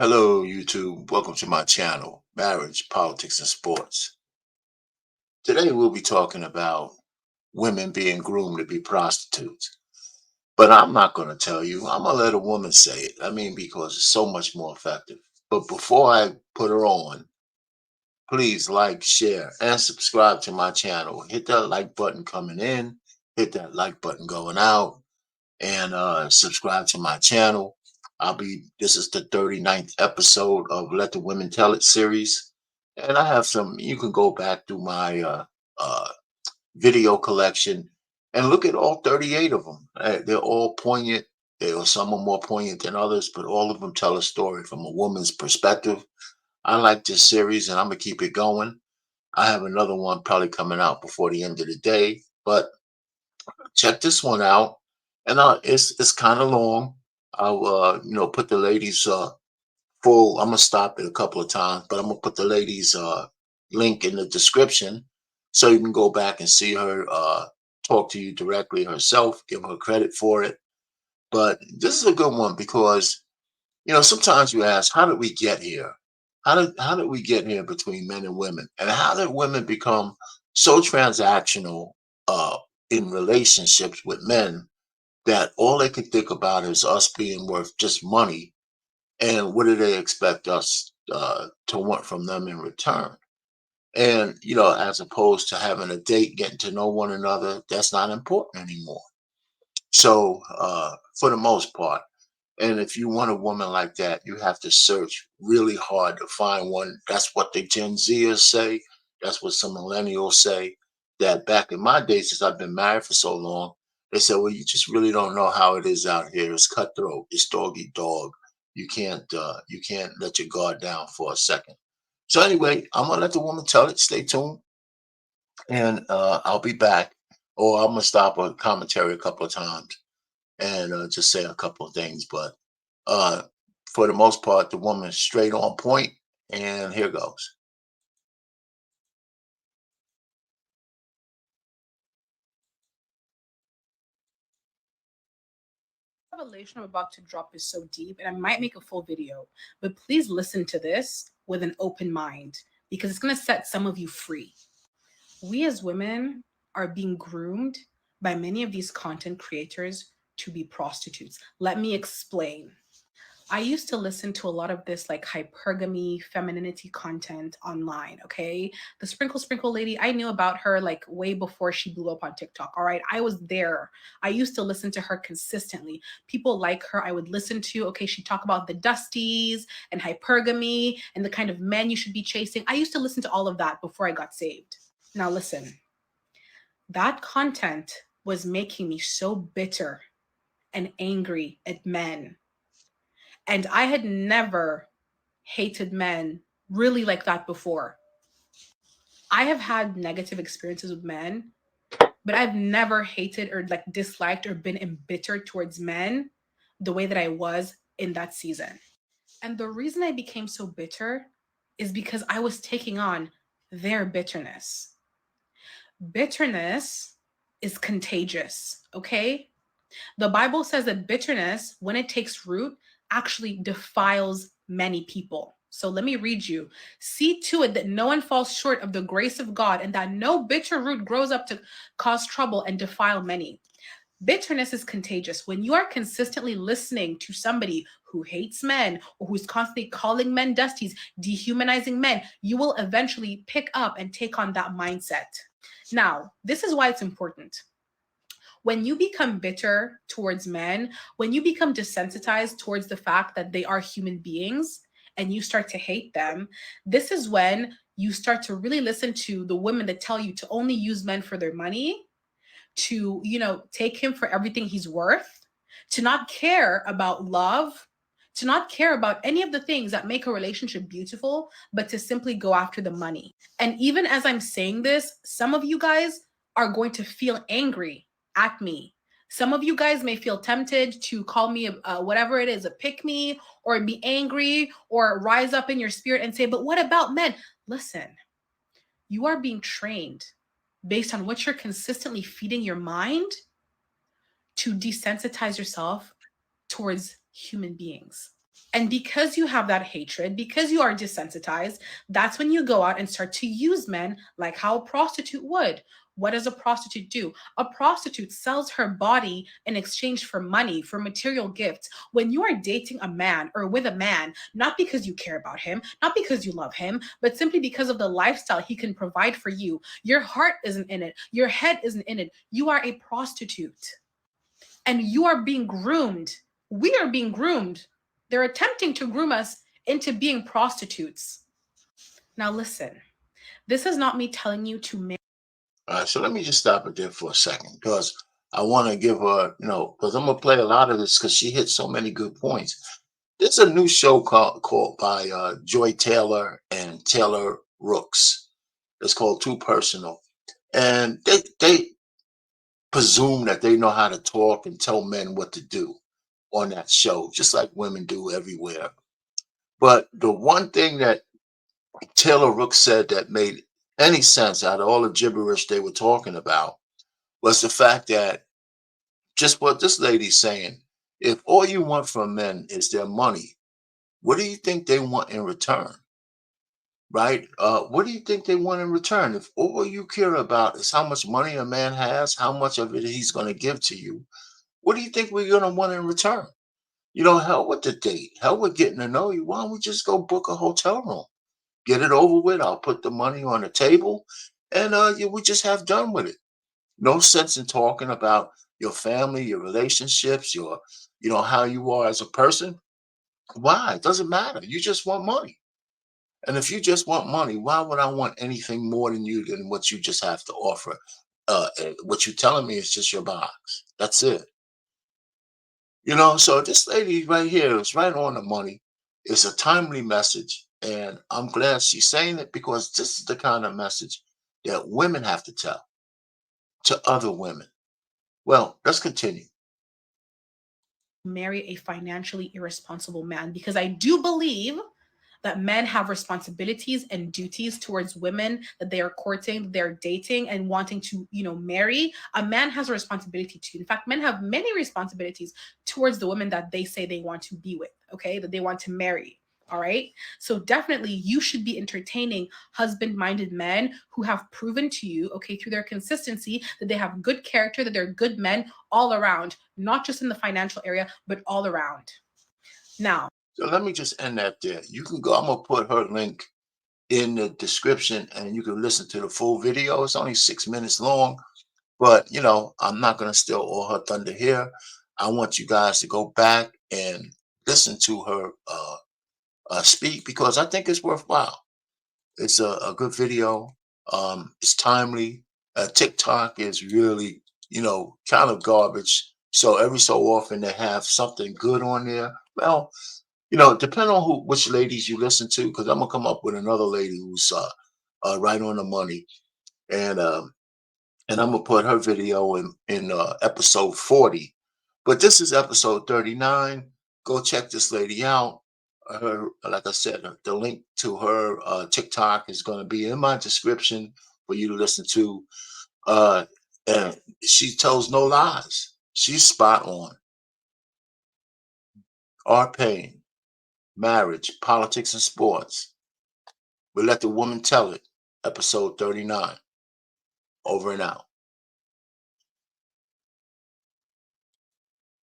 Hello, YouTube. Welcome to my channel, Marriage, Politics, and Sports. Today, we'll be talking about women being groomed to be prostitutes. But I'm not going to tell you. I'm going to let a woman say it. Because it's so much more effective. But before I put her on, please like, share, and subscribe to my channel. Hit that like button coming in, hit that like button going out, and subscribe to my channel. This is the 39th episode of Let the Women Tell It series. And I have you can go back through my uh, video collection and look at all 38 of them. They're all poignant. Some are more poignant than others, but all of them tell a story from a woman's perspective. I like this series and I'm going to keep it going. I have another one probably coming out before the end of the day, but check this one out. And it's kind of long. I'll put the ladies full. I'm gonna stop it a couple of times, but I'm gonna put the ladies link in the description so you can go back and see her talk to you directly herself, give her credit for it. But this is a good one because sometimes you ask, how did we get here? How did we get here between men and women? And how did women become so transactional uh in relationships with men that all they can think about is us being worth just money, and what do they expect us to want from them in return? And as opposed to having a date, getting to know one another, that's not important anymore. So for the most part, and if you want a woman like that, you have to search really hard to find one. That's what the Gen Zers say. That's what some millennials say. That back in my days, since I've been married for so long, they said, "Well, you just really don't know how it is out here. It's cutthroat. It's dog eat dog. You can't let your guard down for a second." So anyway, I'm gonna let the woman tell it. Stay tuned, and I'll be back, or I'm gonna stop a commentary a couple of times and just say a couple of things. But uh, for the most part, the woman's straight on point, and here goes. Revelation I'm about to drop is so deep, and I might make a full video, but please listen to this with an open mind because it's going to set some of you free. We as women are being groomed by many of these content creators to be prostitutes. Let me explain. I used to listen to a lot of this like hypergamy, femininity content online. Okay. The Sprinkle Sprinkle lady, I knew about her like way before she blew up on TikTok. All right. I was there. I used to listen to her consistently. People like her, I would listen to. Okay. She talked about the dusties and hypergamy and the kind of men you should be chasing. I used to listen to all of that before I got saved. Now, listen, that content was making me so bitter and angry at men. And I had never hated men really like that before. I have had negative experiences with men, but I've never hated or like disliked or been embittered towards men the way that I was in that season. And the reason I became so bitter is because I was taking on their bitterness. Bitterness is contagious, okay? The Bible says that bitterness, when it takes root, actually defiles many people. So let me read you. See to it that no one falls short of the grace of God and that no bitter root grows up to cause trouble and defile many. Bitterness is contagious. When you are consistently listening to somebody who hates men or who's constantly calling men dusties, dehumanizing men, you will eventually pick up and take on that mindset. Now, this is why it's important. When you become bitter towards men, when you become desensitized towards the fact that they are human beings and you start to hate them, this is when you start to really listen to the women that tell you to only use men for their money, to, take him for everything he's worth, to not care about love, to not care about any of the things that make a relationship beautiful, but to simply go after the money. And even as I'm saying this, some of you guys are going to feel angry at me. Some of you guys may feel tempted to call me whatever it is, a pick me, or be angry, or rise up in your spirit and say, but what about men? Listen, you are being trained based on what you're consistently feeding your mind to desensitize yourself towards human beings. And because you have that hatred, because you are desensitized, that's when you go out and start to use men like how a prostitute would. What does a prostitute do? A prostitute sells her body in exchange for money, for material gifts. When you are dating a man or with a man, not because you care about him, not because you love him, but simply because of the lifestyle he can provide for you, your heart isn't in it, your head isn't in it. You are a prostitute and you are being groomed. We are being groomed. They're attempting to groom us into being prostitutes. Now, listen, this is not me telling you to marry. All right, so let me just stop it there for a second because I want to give her, because I'm gonna play a lot of this because she hit so many good points. There's a new show called by Joy Taylor and Taylor Rooks. It's called Too Personal, and they presume that they know how to talk and tell men what to do on that show, just like women do everywhere. But the one thing that Taylor Rooks said that made any sense out of all the gibberish they were talking about was the fact that just what this lady's saying, if all you want from men is their money, what do you think they want in return? Right? What do you think they want in return? If all you care about is how much money a man has, how much of it he's going to give to you, what do you think we're going to want in return? Hell with the date, hell with getting to know you. Why don't we just go book a hotel room? Get it over with. I'll put the money on the table and yeah, we just have done with it. No sense in talking about your family, your relationships, how you are as a person. Why? It doesn't matter. You just want money. And if you just want money, why would I want anything more than you than what you just have to offer? What you're telling me is just your box. That's it. So this lady right here is right on the money. It's a timely message. And I'm glad she's saying it because this is the kind of message that women have to tell to other women. Well, let's continue. Marry a financially irresponsible man because I do believe that men have responsibilities and duties towards women that they are courting, they're dating and wanting to, marry. A man has a responsibility too. In fact, men have many responsibilities towards the women that they say they want to be with, okay? That they want to marry. All right. So definitely you should be entertaining husband minded men who have proven to you, okay, through their consistency that they have good character, that they're good men all around, not just in the financial area, but all around. Now, So let me just end that there. You can go, I'm going to put her link in the description and you can listen to the full video. It's only 6 minutes long, but I'm not going to steal all her thunder here. I want you guys to go back and listen to her speak because I think it's worthwhile. It's a good video. It's timely. TikTok is really, kind of garbage. So every so often they have something good on there. Well, depending on which ladies you listen to, because I'm gonna come up with another lady who's right on the money, and I'm gonna put her video in episode 40. But this is episode 39. Go check this lady out. Her, like I said, the link to her TikTok is gonna be in my description for you to listen to. And she tells no lies. She's spot on. Our pain, marriage, politics, and sports. We let the woman tell it. Episode 39. Over and out.